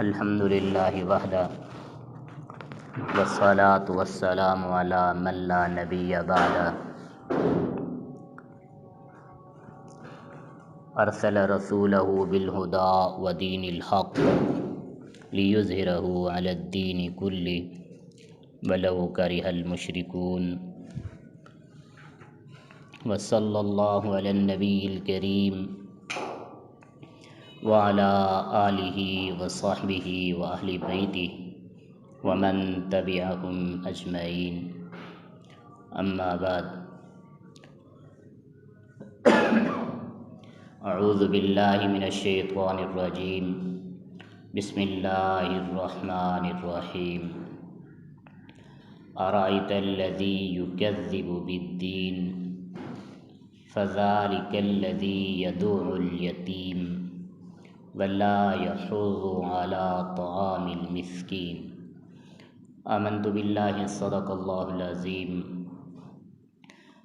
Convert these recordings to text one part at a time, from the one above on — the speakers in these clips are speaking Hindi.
अल्हम्दुलिल्लाहि वहदा वस्सलातु वस्सलामु अला मन ला नबिय्य बअदा अरसल रसूलहु बिल हुदा व दीनिल हक़ लियुज़हिरहु अलद्दीनि कुल्लि वलौ करिहल मुशरिकून व सल्लल्लाहु अलन नबिय्यिल करीम व अला आलिहि व सहबिहि व अहलि बैतिहि व मन तबिअहुम अजमईन। अम्मा बाद, अऊज़ु बिल्लाहि मिनश शैतानिर रजीम। बिस्मिल्लाहिर रहमानिर रहीम। अराअयतल्लज़ी युकज़्ज़िबु बिद्दीन फ़ज़ालिकल्लज़ी यदुउल यतीम वला यहुज़्ज़ु अला तआमिल मिस्कीन। आमन्तु बिल्लाहि सदक़ल्लाहुल अज़ीम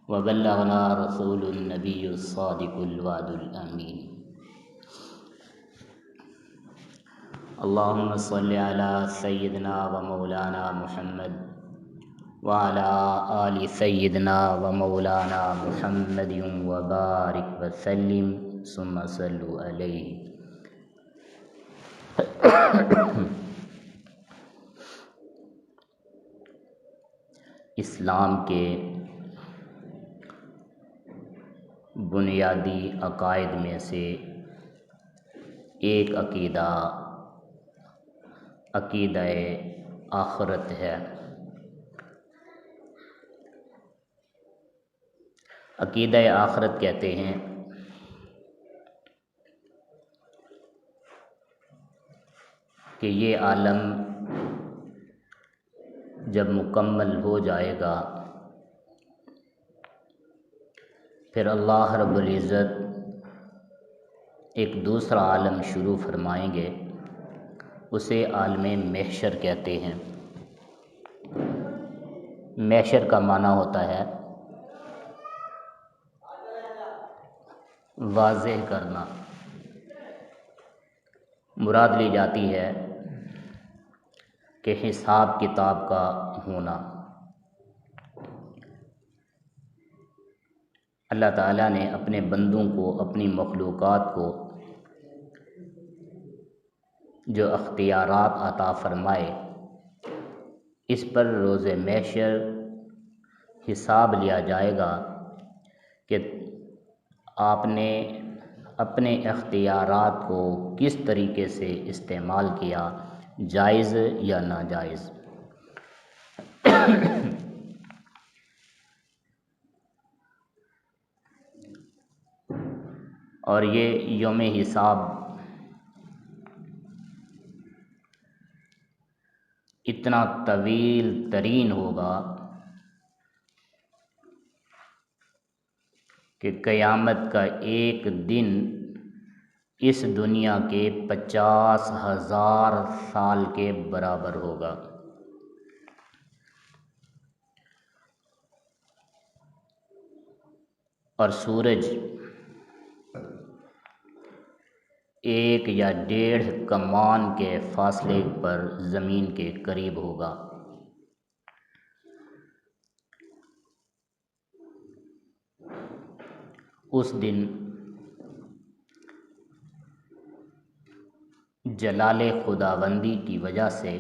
व बल्लगना रसूलुन नबियुस सादिकुल वादुल अमीन। अल्लाहुम्मा सल्लि अला सय्यिदना व मौलाना मुहम्मद व अला आलि सय्यिदना व मौलाना मुहम्मदिन व बारिक व सल्लिम सुम्मा सल्लु अलैहि। इस्लाम के बुनियादी अकायद में से एक अकीदा आखिरत है। अकीदा आखिरत कहते हैं कि ये आलम जब मुकम्मल हो जाएगा फिर अल्लाह रब्बुल इज़्ज़त एक दूसरा आलम शुरू फरमाएंगे, उसे आलमे महशर कहते हैं। महशर का माना होता है वाज़ेह करना। मुराद ली जाती है कि हिसाब किताब का होना। अल्लाह ताला ने अपने बंदों को, अपनी मखलूक़ात को जो अख्तियारात अता फरमाए, इस पर रोज़े महशर हिसाब लिया जाएगा कि आपने अपने अख्तियारात को किस तरीके से इस्तेमाल किया, जायज़ या नाजायज़। और ये यौम हिसाब इतना तवील तरीन होगा कि क़यामत का एक दिन इस दुनिया के 50,000 साल के बराबर होगा। और सूरज 1 या 1.5 कमान के फासले पर ज़मीन के करीब होगा। उस दिन जलाले खुदाबंदी की वजह से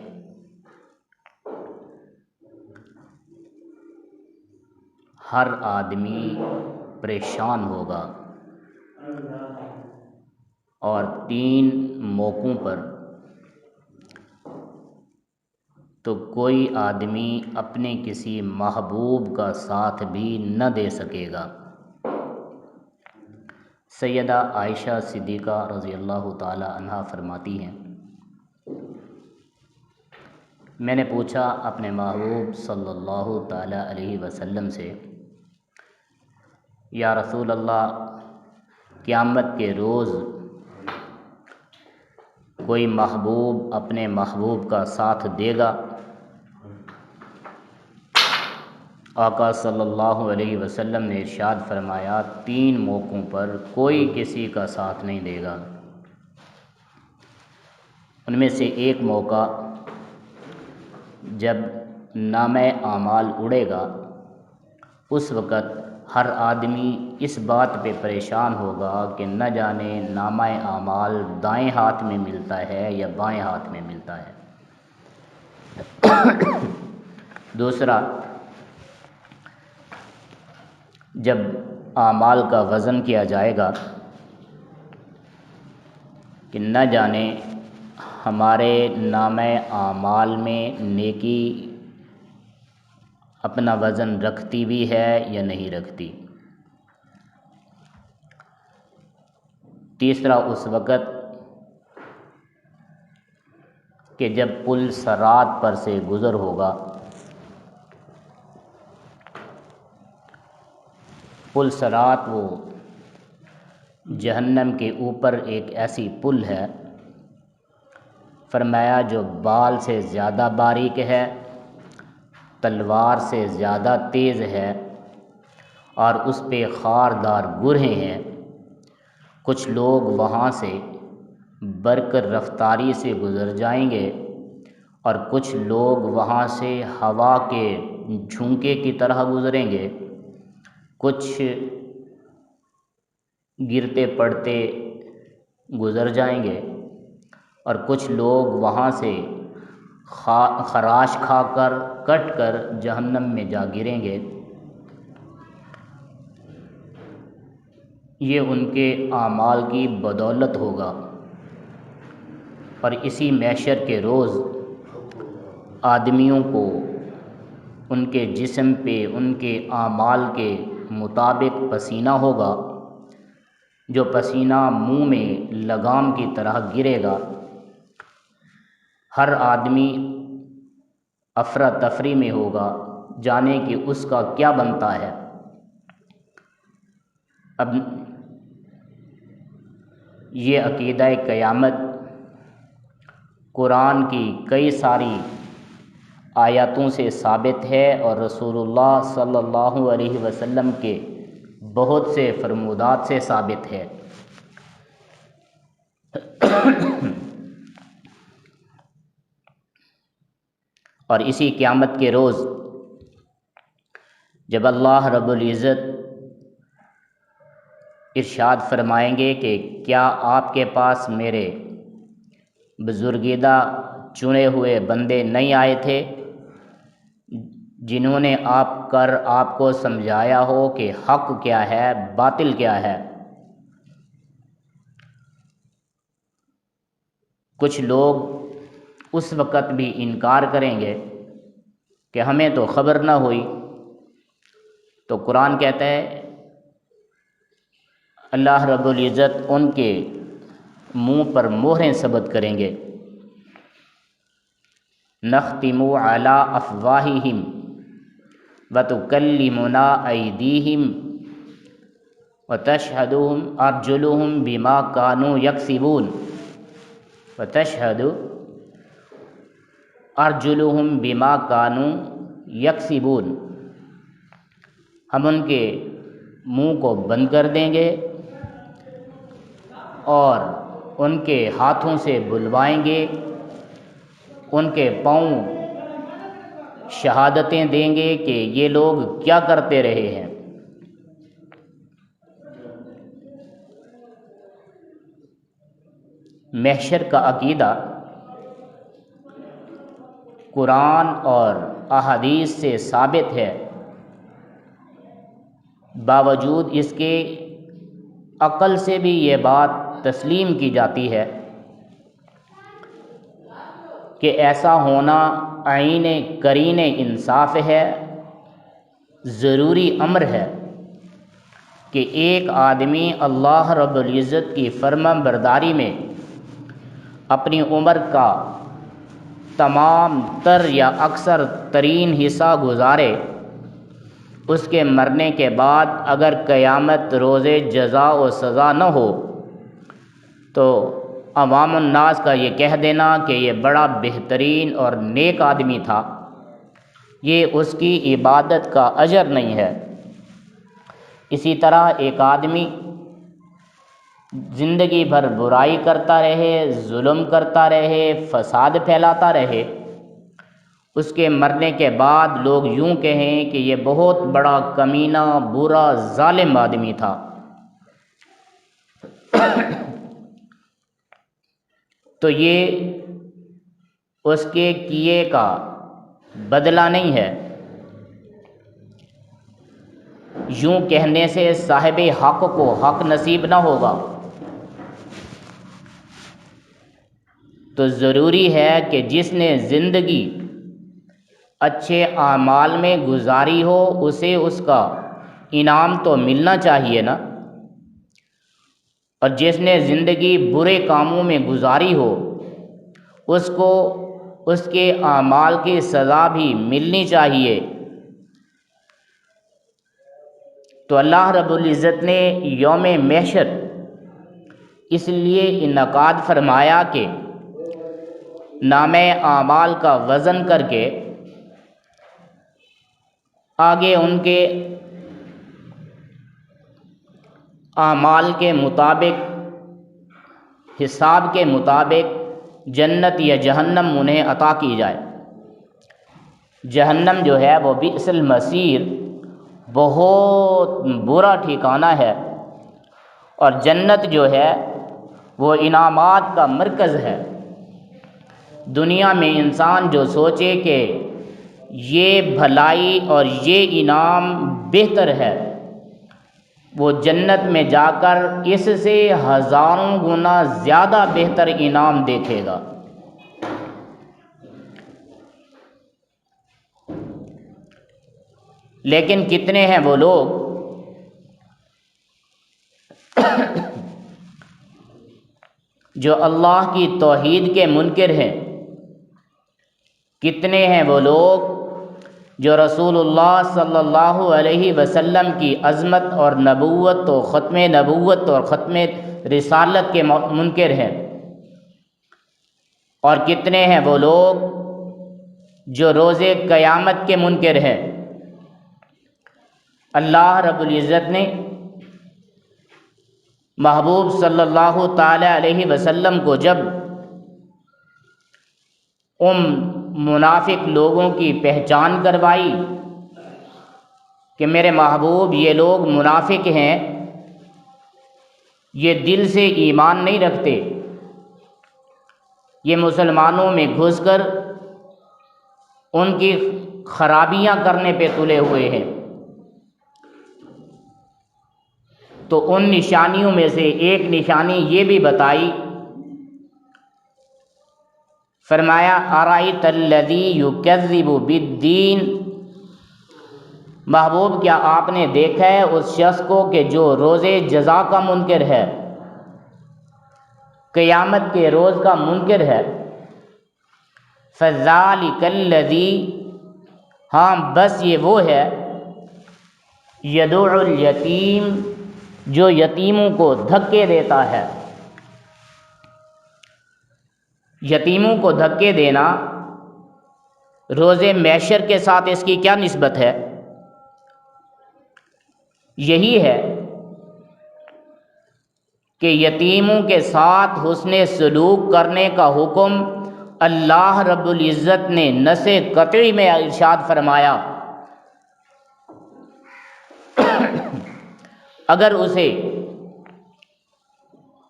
हर आदमी परेशान होगा और 3 मौक़ों पर तो कोई आदमी अपने किसी महबूब का साथ भी न दे सकेगा। सैयदा आयशा सिद्दीक़ा रज़ियल्लाहु ताला अन्हा फरमाती हैं, मैंने पूछा अपने महबूब सल्लल्लाहु ताला अलैहि वसल्लम से, या रसूल अल्लाह, क़यामत के रोज़ कोई महबूब अपने महबूब का साथ देगा आका सल्लल्लाहु अलैहि वसल्लम ने इरशाद फरमाया, 3 मौक़ों पर कोई किसी का साथ नहीं देगा। उनमें से एक मौका जब नामे आमाल उड़ेगा, उस वक़्त हर आदमी इस बात पे परेशान होगा कि न जाने नामाए आमाल दाएं हाथ में मिलता है या बाएं हाथ में मिलता है। दूसरा, जब आमाल का वज़न किया जाएगा कि न जाने हमारे नामे आमाल में नेकी अपना वज़न रखती भी है या नहीं रखती। तीसरा, उस वक़्त कि जब पुल सरात पर से गुज़र होगा। पुल सरात वो जहन्नम के ऊपर एक ऐसी पुल है, फरमाया जो बाल से ज़्यादा बारीक है, तलवार से ज़्यादा तेज़ है और उस पे खारदार गुरहें हैं। कुछ लोग वहाँ से बरकर रफ्तारी से गुज़र जाएंगे और कुछ लोग वहाँ से हवा के झोंके की तरह गुज़रेंगे। कुछ गिरते पड़ते गुज़र जाएंगे और कुछ लोग वहाँ से खराश खाकर कट कर जहन्नम में जा गिरेंगे। ये उनके आमाल की बदौलत होगा। और इसी महशर के रोज़ आदमियों को उनके जिस्म पे उनके आमाल के मुताबिक पसीना होगा, जो पसीना मुंह में लगाम की तरह गिरेगा। हर आदमी अफरा तफरी में होगा, जाने कि उसका क्या बनता है। अब ये अक़ीदा क़यामत कुरान की कई सारी आयतों से साबित है और रसूलुल्लाह सल्लल्लाहु अलैहि वसल्लम के बहुत से फरमूदात से साबित है। और इसी क़यामत के रोज़ जब अल्लाह रब्बुल इज़्ज़त इरशाद फरमाएंगे कि क्या आपके पास मेरे बुजुर्गीदा चुने हुए बंदे नहीं आए थे जिन्होंने आपको समझाया हो कि हक़ क्या है, बातिल क्या है। कुछ लोग उस वक़्त भी इनकार करेंगे कि हमें तो ख़बर ना हुई। तो कुरान कहता है, अल्लाह रब्बुल इज़्ज़त उनके मुंह पर मोहरें सबत करेंगे। नख्तिमु अला अफ़वाहिहिम व तुकल्लिमुना अयदीहिम व तशहदु अर्जुलुहुम बिमा कानू यक्सिबून व तशहदु अर्जुलुहुम बिमा कानू यक्सिबून। हम उनके मुंह को बंद कर देंगे और उनके हाथों से बुलवाएंगे, उनके पाँव शहादतें देंगे कि ये लोग क्या करते रहे हैं। महशर का अक़ीदा कुरान और अहादीस से साबित है, बावजूद इसके अक़ल से भी ये बात तस्लीम की जाती है कि ऐसा होना आईने करीने इंसाफ है। ज़रूरी अम्र है कि एक आदमी अल्लाह रब्बुल इज़्ज़त की फर्माबरदारी में अपनी उम्र का तमाम तर या अक्सर तरीन हिस्सा गुजारे। उसके मरने के बाद अगर क़यामत रोज़े जज़ा व सज़ा न हो तो अवामुन नास का ये कह देना कि ये बड़ा बेहतरीन और नेक आदमी था, ये उसकी इबादत का अजर नहीं है। इसी तरह एक आदमी ज़िंदगी भर बुराई करता रहे, जुल्म करता रहे, फसाद फैलाता रहे, उसके मरने के बाद लोग यूं कहें कि ये बहुत बड़ा कमीना, बुरा, जालिम आदमी था, तो ये उसके किए का बदला नहीं है। यूं कहने से साहिबे हक को हक नसीब ना होगा। तो ज़रूरी है कि जिसने ज़िंदगी अच्छे आमाल में गुजारी हो उसे उसका इनाम तो मिलना चाहिए ना, और जिसने ज़िंदगी बुरे कामों में गुजारी हो उसको उसके आमाल की सज़ा भी मिलनी चाहिए। तो अल्लाह रब्बुल इज़्ज़त ने यौम महशर इसलिए इनकाद फरमाया कि नामे आमाल का वज़न करके आगे उनके आमाल के मुताबिक, हिसाब के मुताबिक जन्नत या जहन्नम उन्हें अता की जाए। जहन्नम जो है वो बिअसल मसीर, बहुत बुरा ठिकाना है, और जन्नत जो है वो इनामात का मरकज़ है। दुनिया में इंसान जो सोचे कि ये भलाई और ये इनाम बेहतर है, वो जन्नत में जाकर इससे हज़ारों गुना ज़्यादा बेहतर इनाम देखेगा। लेकिन कितने हैं वो लोग जो अल्लाह की तौहीद के मुनकिर हैं? कितने हैं वो लोग जो रसूलुल्लाह सल्लल्लाहु अलैहि वसल्लम की अज़मत और नबूवत और ख़त्म नबूवत और ख़त्म रिसालत के मुनकिर हैं? और कितने हैं वो लोग जो रोज़े क़यामत के मुनकिर हैं? अल्लाह रब्बुल इज़्ज़त ने महबूब सल्लल्लाहु ताला अलैहि वसल्लम को जब मुनाफिक लोगों की पहचान करवाई कि मेरे महबूब ये लोग मुनाफिक हैं, ये दिल से ईमान नहीं रखते, ये मुसलमानों में घुसकर उनकी खराबियां करने पे तुले हुए हैं, तो उन निशानियों में से एक निशानी ये भी बताई, फरमाया अराइतल्लज़ी युकज़्ज़िबु बिद्दीन, महबूब क्या आपने देखा है उस शख्स को कि जो रोज़े जज़ा का मुनकिर है, क़यामत के रोज़ का मुनकिर है? फ़ज़ालिकल्लज़ी, हाँ बस ये वो है, यदुउल यतीम, जो यतीमों को धक्के देता है। यतीमों को धक्के देना रोज़े महशर के साथ इसकी क्या निस्बत है? यही है कि यतीमों के साथ हुस्ने सलूक करने का हुक्म अल्लाह रब्बुल इज़्ज़त ने नसे कतई में इरशाद फरमाया। अगर उसे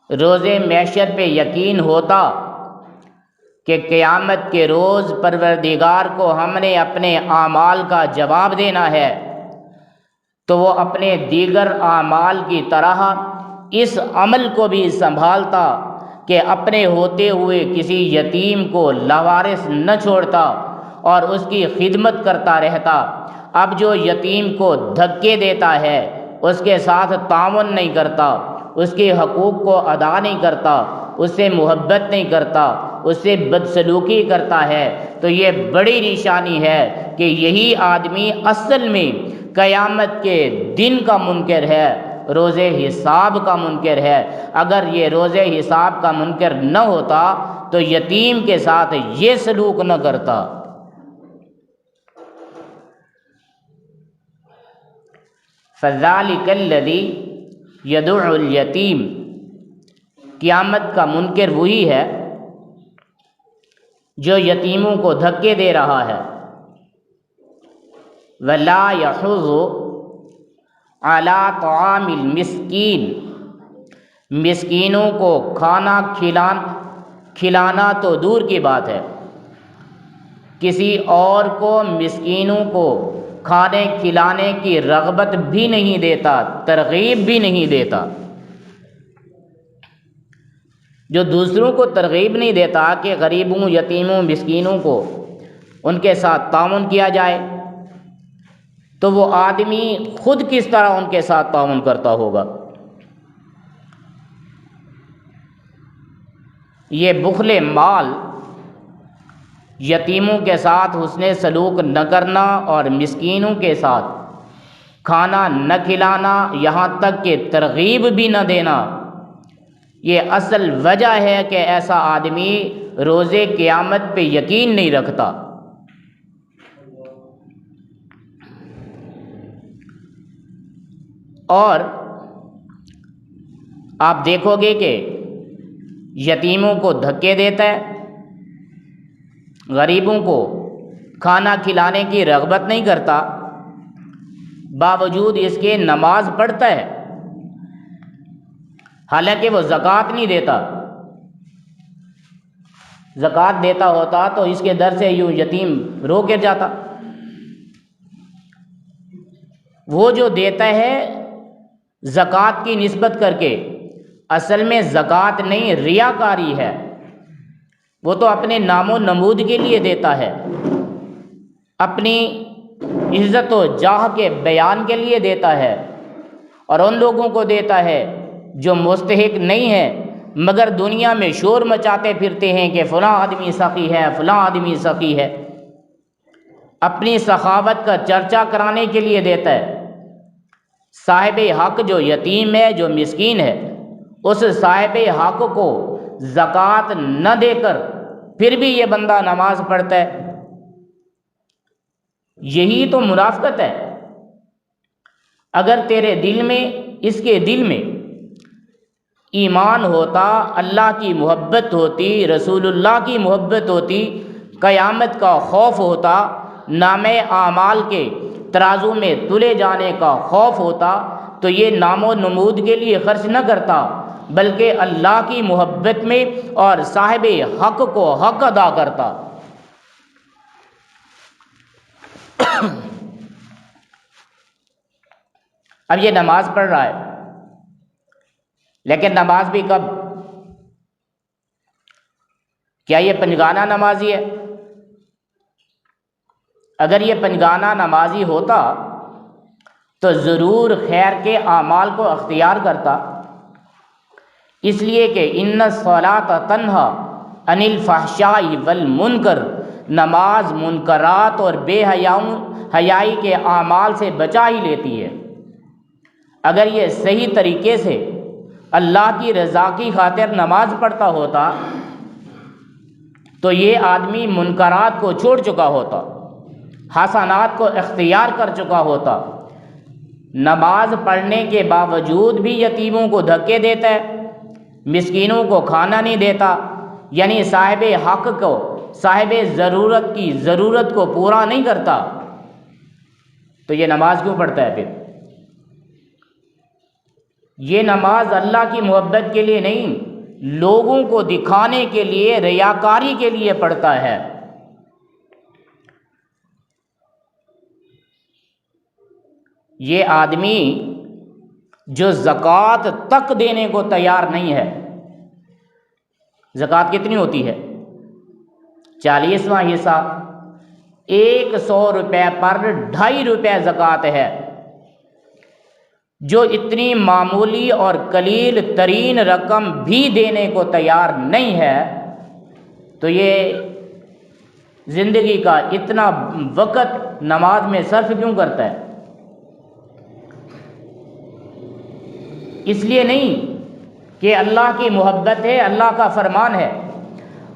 रोज़े महशर पे यकीन होता कि क़यामत के रोज़ परवरदिगार को हमने अपने आमाल का जवाब देना है, तो वो अपने दीगर आमाल की तरह इस अमल को भी संभालता कि अपने होते हुए किसी यतीम को लावारिस न छोड़ता और उसकी खिदमत करता रहता। अब जो यतीम को धक्के देता है, उसके साथ तावन नहीं करता, उसके हकूक़ को अदा नहीं करता, उससे मोहब्बत नहीं करता, उससे बदसलूकी करता है, तो ये बड़ी निशानी है कि यही आदमी असल में क़यामत के दिन का मुनकिर है, रोज़े हिसाब का मुनकिर है। अगर ये रोज़े हिसाब का मुनकिर न होता तो यतीम के साथ ये सलूक न करता। फ़ज़ालिकल्लज़ी यदउल यतीम, क़यामत का मुनकर वही है जो यतीमों को धक्के दे रहा है। वला यहुज़्ज़ु अला तआमिल मिस्कीन, मिस्कीनों को खाना खिलाना तो दूर की बात है, किसी और को मिस्कीनों को खाने खिलाने की रग़बत भी नहीं देता, तरग़ीब भी नहीं देता। जो दूसरों को तरग़ीब नहीं देता कि गरीबों, यतीमों, मिस्कीनों को उनके साथ ताउन किया जाए, तो वो आदमी खुद किस तरह उनके साथ ताउन करता होगा। ये बुख़्ल माल, यतीमों के साथ हुस्ने सलूक न करना और मिस्कीनों के साथ खाना न खिलाना, यहाँ तक कि तरग़ीब भी न देना, ये असल वजह है कि ऐसा आदमी रोज़े क़यामत पे यकीन नहीं रखता। और आप देखोगे कि यतीमों को धक्के देता है, गरीबों को खाना खिलाने की रग़बत नहीं करता, बावजूद इसके नमाज पढ़ता है, हालांकि वो ज़कात नहीं देता। ज़कात देता होता तो इसके दर से यूँ यतीम रो गिर जाता। वो जो देता है ज़कात की निस्बत करके, असल में ज़कात नहीं, रियाकारी है। वो तो अपने नामो नमूद के लिए देता है, अपनी इज़्ज़त व जाह के बयान के लिए देता है, और उन लोगों को देता है जो मुस्तहिक नहीं है, मगर दुनिया में शोर मचाते फिरते हैं कि फ़लाँ आदमी सखी है, फ़लाँ आदमी सखी है। अपनी सखावत का चर्चा कराने के लिए देता है। साहिब हक़ जो यतीम है, जो मिस्कीन है, उस साहिब हक़ को ज़कात न देकर फिर भी ये बंदा नमाज पढ़ता है। यही तो मुनाफ़िक़त है। अगर तेरे दिल में, इसके दिल में ईमान होता, अल्लाह की मोहब्बत होती, रसूलुल्लाह की मोहब्बत होती, क़यामत का खौफ होता, नामे आमाल के तराजू में तुले जाने का खौफ होता, तो ये नामो नमूद के लिए खर्च न करता, बल्कि अल्लाह की मोहब्बत में और साहिब हक़ को हक़ अदा करता। अब ये नमाज पढ़ रहा है, लेकिन नमाज भी कब? क्या ये पंजगाना नमाजी है? अगर ये पंजगाना नमाजी होता तो ज़रूर खैर के आमाल को अख्तियार करता, इसलिए कि इन्ना सलात तन्हा अनिल फहशाई वल मुनकर, नमाज मुनकरात और बेहयाई के आमाल से बचा ही लेती है। अगर ये सही तरीके से अल्लाह की रज़ा की खातिर नमाज पढ़ता होता तो ये आदमी मुनकरात को छोड़ चुका होता, हसनात को इख्तियार कर चुका होता। नमाज पढ़ने के बावजूद भी यतीमों को धक्के देता है, मिस्कीनों को खाना नहीं देता, यानी साहिब हक़ को, साहिब ज़रूरत की ज़रूरत को पूरा नहीं करता, तो ये नमाज क्यों पढ़ता है? फिर ये नमाज अल्लाह की मोहब्बत के लिए नहीं, लोगों को दिखाने के लिए, रियाकारी के लिए पढ़ता है। ये आदमी जो ज़कात तक देने को तैयार नहीं है, ज़कात कितनी होती है? 40वां हिस्सा, 100 रुपये पर 2.5 रुपये ज़कात है। जो इतनी मामूली और कलील तरीन रकम भी देने को तैयार नहीं है, तो ये ज़िंदगी का इतना वक़्त नमाज में सर्फ क्यों करता है? इसलिए नहीं कि अल्लाह की मोहब्बत है, अल्लाह का फरमान है।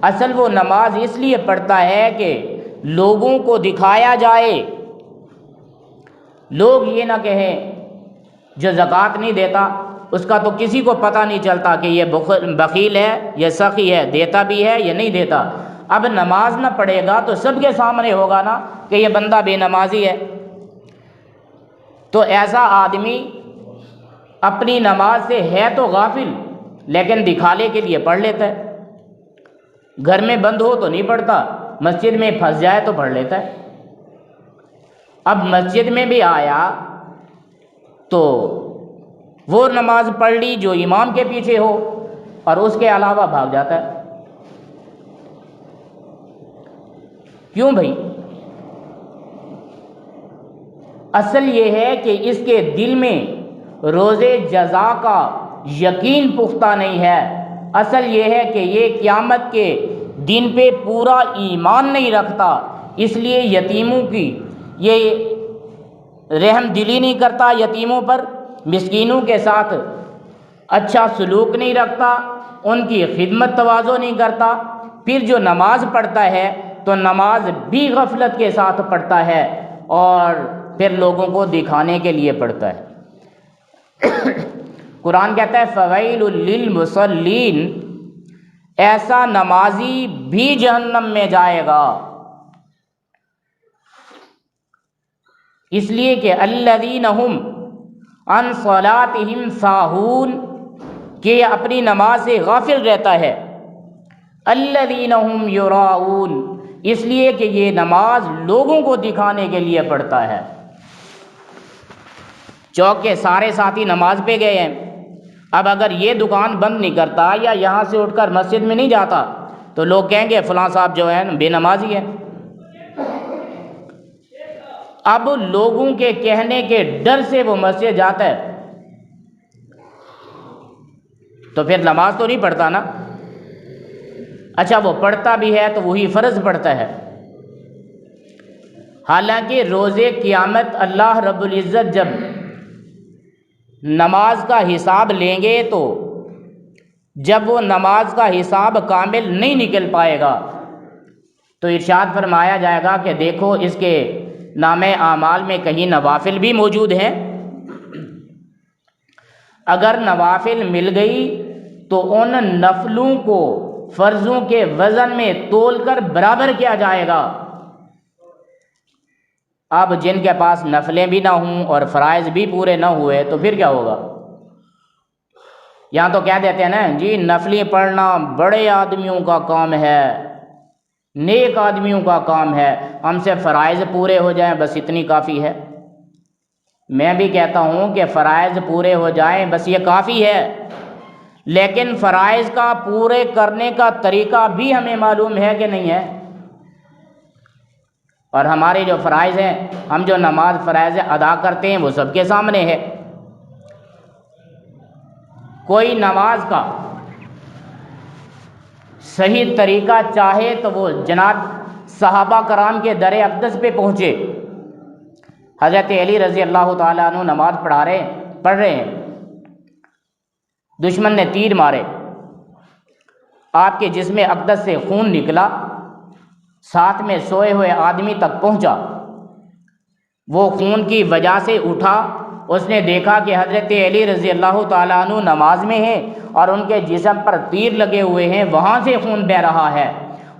असल वो नमाज इसलिए पढ़ता है कि लोगों को दिखाया जाए, लोग ये ना कहें जो ज़कात नहीं देता उसका तो किसी को पता नहीं चलता कि ये बखील है, ये सखी है, देता भी है या नहीं देता। अब नमाज ना पढ़ेगा तो सबके सामने होगा ना कि ये बंदा बेनमाजी है। तो ऐसा आदमी अपनी नमाज से है तो गाफिल, लेकिन दिखाने के लिए पढ़ लेता है। घर में बंद हो तो नहीं पढ़ता, मस्जिद में फंस जाए तो पढ़ लेता है। अब मस्जिद में भी आया तो वो नमाज पढ़ ली जो इमाम के पीछे हो, और उसके अलावा भाग जाता है। क्यों भाई? असल ये है कि इसके दिल में रोज़े जज़ा का यकीन पुख्ता नहीं है। असल ये है कि ये क़यामत के दिन पे पूरा ईमान नहीं रखता, इसलिए यतीमों की ये रहम दिली नहीं करता, यतीमों पर मिस्कीनों के साथ अच्छा सलूक नहीं रखता, उनकी खिदमत तवाज़ो नहीं करता। फिर जो नमाज पढ़ता है तो नमाज भी गफलत के साथ पढ़ता है और फिर लोगों को दिखाने के लिए पढ़ता है। कुरान कहता है फ़वैलुल लिल मुसल्लीन, ऐसा नमाजी भी जहन्नम में जाएगा। इसलिए कि अल्लज़ीना हुम अन सलातिहिम साहून, कि अपनी नमाज से गाफिल रहता है। अल्लज़ीना हुम युराऊन, इसलिए कि ये नमाज लोगों को दिखाने के लिए पढ़ता है। चौक के सारे साथी नमाज पे गए हैं, अब अगर ये दुकान बंद नहीं करता या यहाँ से उठकर मस्जिद में नहीं जाता तो लोग कहेंगे फ़लाँ साहब जो है बेनमाजी है। अब लोगों के कहने के डर से वो मस्जिद जाता है तो फिर नमाज तो नहीं पढ़ता ना। अच्छा, वो पढ़ता भी है तो वही फ़र्ज़ पढ़ता है। हालांकि रोज़े क़यामत अल्लाह रब्बुल इज़्ज़त जब नमाज का हिसाब लेंगे तो जब वो नमाज का हिसाब कामिल नहीं निकल पाएगा तो इरशाद फरमाया जाएगा कि देखो इसके नामे आमाल में कहीं नवाफिल भी मौजूद हैं। अगर नवाफिल मिल गई तो उन नफलों को फ़र्ज़ों के वज़न में तोलकर बराबर किया जाएगा। अब जिनके पास नफलें भी ना हों और फ़राइज़ भी पूरे ना हुए तो फिर क्या होगा? यहाँ तो कह देते हैं ना जी, नफलें पढ़ना बड़े आदमियों का काम है, नेक आदमियों का काम है, हमसे फ़राइज़ पूरे हो जाएं बस इतनी काफ़ी है। मैं भी कहता हूँ कि फ़राइज़ पूरे हो जाएं बस ये काफ़ी है, लेकिन फ़राइज़ का पूरे करने का तरीक़ा भी हमें मालूम है कि नहीं है। और हमारे जो फ़राइज़ हैं, हम जो नमाज फ़राइज़ अदा करते हैं वो सबके सामने है। कोई नमाज का सही तरीक़ा चाहे तो वो जनाब सहाबा कराम के दर अक़दस पे पहुँचे। हज़रत अली रज़ी अल्लाह ताला अन्हु नमाज पढ़ रहे हैं, दुश्मन ने तीर मारे, आपके जिस्म अक़दस से खून निकला, साथ में सोए हुए आदमी तक पहुंचा। वो खून की वजह से उठा, उसने देखा कि हज़रत अली रज़ी अल्लाह ताला अन्हु नमाज में हैं और उनके जिस्म पर तीर लगे हुए हैं, वहाँ से खून बह रहा है।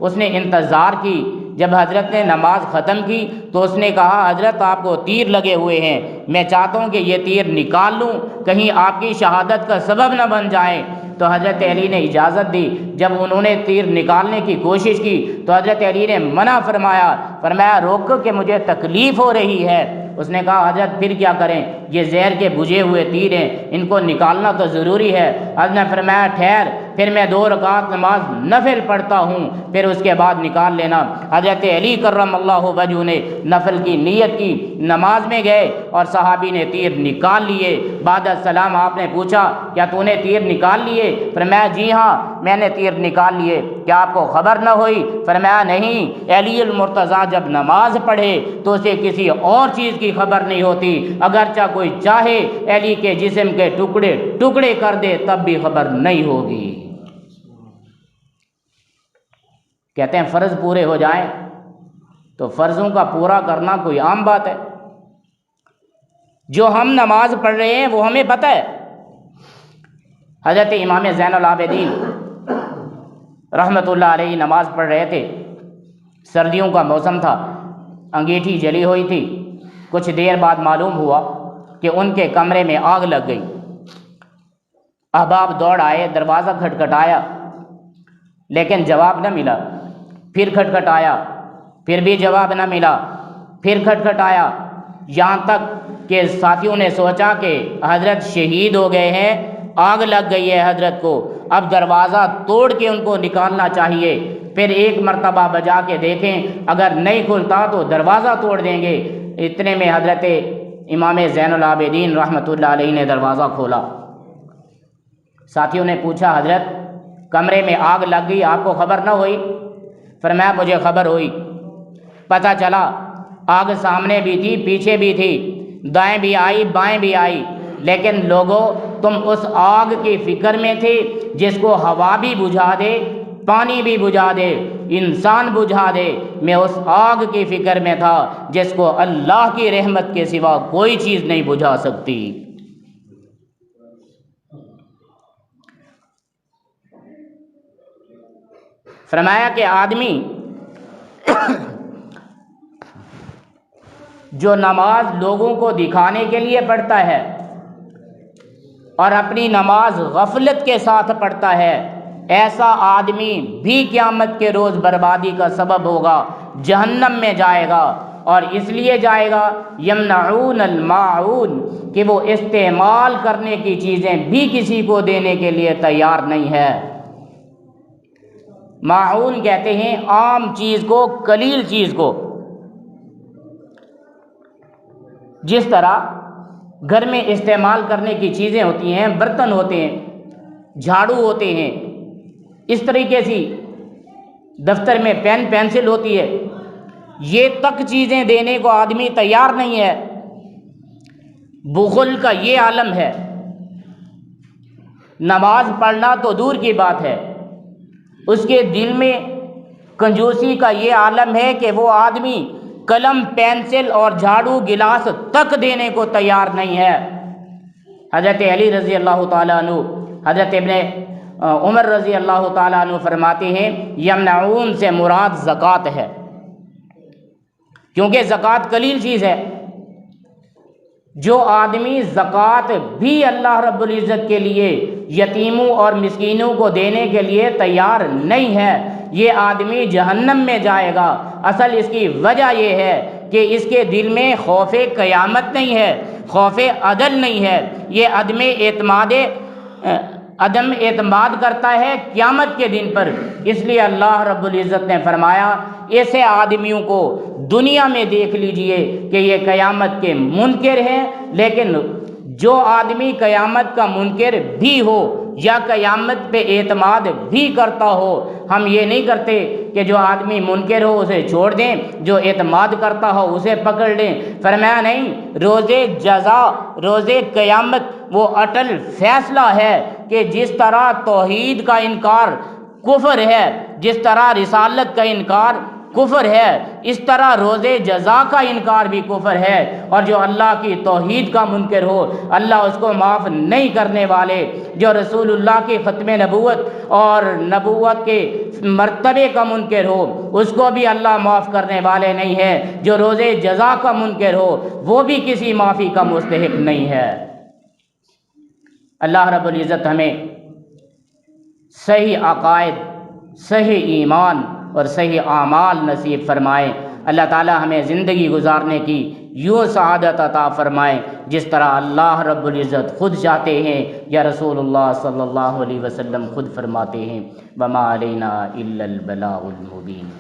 उसने इंतज़ार की, जब हज़रत ने नमाज ख़त्म की तो उसने कहा हज़रत आपको तीर लगे हुए हैं, मैं चाहता हूँ कि ये तीर निकाल लूँ, कहीं आपकी शहादत का सबब न बन जाए। तो हज़रत अली ने इजाज़त दी। जब उन्होंने तीर निकालने की कोशिश की तो हज़रत अली ने मना फरमाया रोक के मुझे तकलीफ़ हो रही है। उसने कहा हज़रत फिर क्या करें, ये जहर के बुझे हुए तीर हैं, इनको निकालना तो ज़रूरी है। हज़रत ने फरमाया ठहर, फिर मैं 2 रकात नमाज नफिल पढ़ता हूँ, फिर उसके बाद निकाल लेना। हज़रत अली करमल्लाहु वजहू ने नफल की नीयत की, नमाज में गए और सहाबी ने तीर निकाल लिए। बाद सलाम आपने पूछा क्या तूने तीर निकाल लिए? फरमाया जी हाँ मैंने तीर निकाल लिए, क्या आपको खबर न हुई? फरमाया नहीं, अली अल मुर्तज़ा जब नमाज पढ़े तो उसे किसी और चीज़ की खबर नहीं होती, अगरचा कोई चाहे अली के जिस्म के टुकड़े टुकड़े कर दे तब भी खबर नहीं होगी। कहते हैं फ़र्ज़ पूरे हो जाएं तो फ़र्ज़ों का पूरा करना कोई आम बात है। जो हम नमाज पढ़ रहे हैं वो हमें पता है। हज़रत इमाम ज़ैनुल आबिदीन रहमतुल्लाह अलैहि नमाज पढ़ रहे थे। सर्दियों का मौसम था, अंगीठी जली हुई थी। कुछ देर बाद मालूम हुआ कि उनके कमरे में आग लग गई। अहबाब दौड़ आए, दरवाज़ा खटखटाया लेकिन जवाब न मिला। फिर खटखटाया, फिर भी जवाब न मिला। फिर खटखटाया, यहाँ तक कि साथियों ने सोचा कि हज़रत शहीद हो गए हैं, आग लग गई है हज़रत को, अब दरवाज़ा तोड़ के उनको निकालना चाहिए। फिर एक मरतबा बजा के देखें, अगर नहीं खुलता तो दरवाज़ा तोड़ देंगे। इतने में हज़रत इमाम ज़ैनुल आबिदीन रहमतुल्लाह अलैहि ने दरवाज़ा खोला। साथियों ने पूछा, हज़रत कमरे में आग लग गई, आपको खबर न हुई? फरमाया, मुझे खबर हुई। पता चला आग सामने भी थी, पीछे भी थी, दाएं भी आई, बाएं भी आई, लेकिन लोगों तुम उस आग की फ़िक्र में थे जिसको हवा भी बुझा दे, पानी भी बुझा दे, इंसान बुझा दे। मैं उस आग की फ़िक्र में था जिसको अल्लाह की रहमत के सिवा कोई चीज़ नहीं बुझा सकती। फरमाया कि आदमी जो नमाज लोगों को दिखाने के लिए पढ़ता है और अपनी नमाज गफलत के साथ पढ़ता है, ऐसा आदमी भी क़यामत के रोज़ बर्बादी का सबब होगा, जहन्नम में जाएगा। और इसलिए जाएगा यमनऊन अल माऊन, कि वो इस्तेमाल करने की चीज़ें भी किसी को देने के लिए तैयार नहीं है। माऊन कहते हैं आम चीज़ को, कलील चीज़ को। जिस तरह घर में इस्तेमाल करने की चीज़ें होती हैं, बर्तन होते हैं, झाड़ू होते हैं, इस तरीके से दफ्तर में पेन पेंसिल होती है, ये तक चीज़ें देने को आदमी तैयार नहीं है। बुखल का ये आलम है। नमाज पढ़ना तो दूर की बात है, उसके दिल में कंजूसी का ये आलम है कि वो आदमी कलम, पेंसिल और झाड़ू, गिलास तक देने को तैयार नहीं है। हज़रत अली रज़ी अल्लाह ताला अन्हु, हज़रत इब्ने उमर रज़ी अल्लाह ताला अन्हु फरमाते हैं, यमनऊन से मुराद ज़कात है, क्योंकि ज़कात कलील चीज़ है। जो आदमी ज़कात भी अल्लाह रब्बुल इज़्ज़त के लिए यतीमों और मिस्कीनों को देने के लिए तैयार नहीं है, ये आदमी जहन्नम में जाएगा। असल इसकी वजह यह है कि इसके दिल में खौफ़े क़यामत नहीं है, खौफ़े अदल नहीं है। ये अदम एतमाद करता है क़यामत के दिन पर। इसलिए अल्लाह रब्बुल इज़्ज़त ने फरमाया, ऐसे आदमियों को दुनिया में देख लीजिए कि ये क़यामत के मुनकिर हैं, लेकिन जो आदमी क़यामत का मुनकिर भी हो या क़यामत पे एतमाद भी करता हो, हम ये नहीं करते कि जो आदमी मुनकिर हो उसे छोड़ दें, जो एतमाद करता हो उसे पकड़ लें। फरमाया नहीं, रोज़े जज़ा, रोज़े क़यामत वो अटल फ़ैसला है कि जिस तरह तौहीद का इनकार कुफ्र है, जिस तरह रिसालत का इनकार कुफ्र है, इस तरह रोज़े जज़ा का इनकार भी कुफ्र है। और जो अल्लाह की तौहीद का मुनकिर हो, अल्लाह उसको माफ़ नहीं करने वाले। जो रसूलुल्लाह की ख़त्म नबूवत और नबूवत के मर्तबे का मुनकिर हो, उसको भी अल्लाह माफ़ करने वाले नहीं है। जो रोज़े जज़ा का मुनकिर हो, वो भी किसी माफ़ी का मुस्तहिक नहीं है। अल्लाह रब्बुल इज़्ज़त हमें सही अक़ाइद, सही ईमान और सही आमाल नसीब फ़रमाए। अल्लाह ताला हमें ज़िंदगी गुजारने की यूँ सआदत अता फ़रमाए जिस तरह अल्लाह रब्बुल इज़्ज़त ख़ुद चाहते हैं या रसूलुल्लाह सल्लल्लाहु अलैहि वसल्लम ख़ुद फ़रमाते हैं, वमा अलैना इल्लल बलागुल मुबीन।